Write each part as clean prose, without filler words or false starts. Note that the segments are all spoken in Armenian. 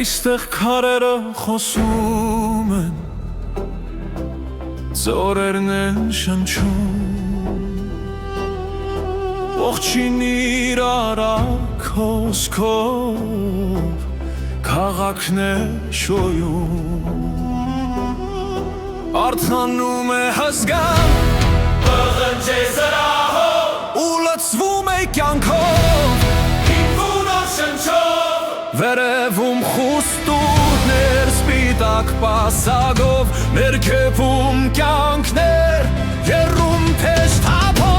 Այստեղ քարերը խոսում են, ձորերն են շնչում, ողջին իրար հոսքով քաղաքն է շոյում, արթնանում է հսկան, պղնջ է զրահով ու լցվում է կյանքով, հինվում նոր շնչով, վերևում խուստուրներ սպիտակ պասագով, ներքևում կյանքներ եռում փեշտապով,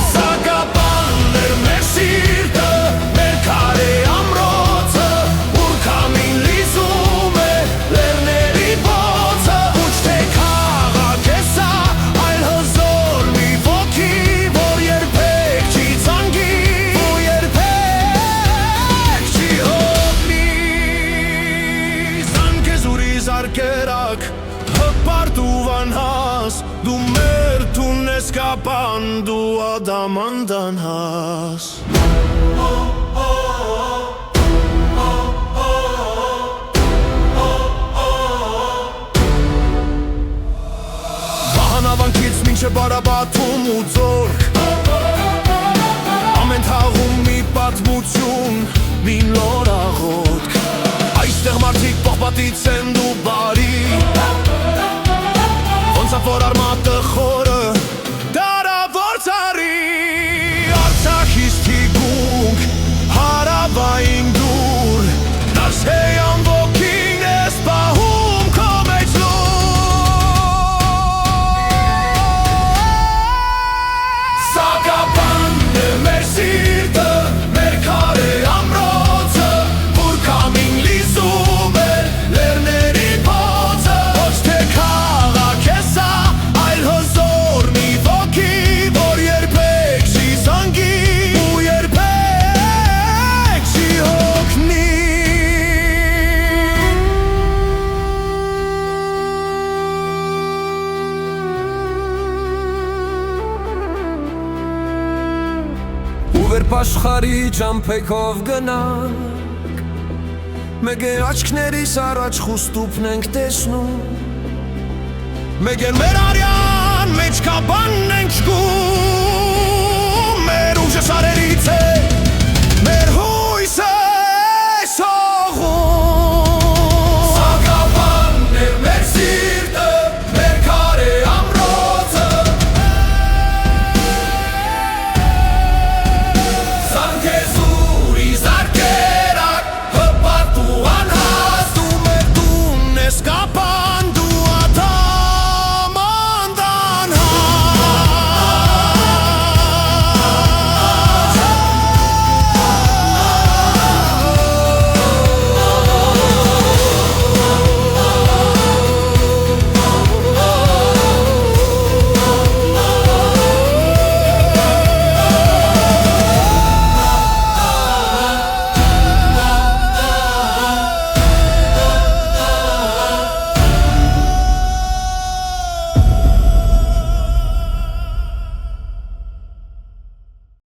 Սակապաններ մեր սիրտը, մեր քարե ամրոցը, ուր քամին լիզում է լեռների բոցը, ոչ թե քաղաք է սա, այլ հզոր մի ոգի, դու մեր տուն ես կապան, դու ադամանտան has Վահանավանքից մինչև Բարաբաթում ու Ձորք, ամեն թաղում մի պատմություն, մի նոր աղոթք, այստեղ մարդիկ պողպատից են դու բարի, որ արմատը խորը դարավոր ծառի, Արցախից թիկունք, հարավային դուր, Նարսեյան ոգին ես պահում քո մեջ լույս, Սակապանն է մեր սիրտը, մեր քարե ամրոցը, որ քամին լիզում է լեռների բոցը, ոչ թե քաղաք է սա, Աշխարի ճամփեքով գնանք, մեկ է աչքներիս առաջ խուստուփն ենք տեսնում, մեկ է մեր արյան մեջ կապանն ենք շկում, մեր ուժը սարերից է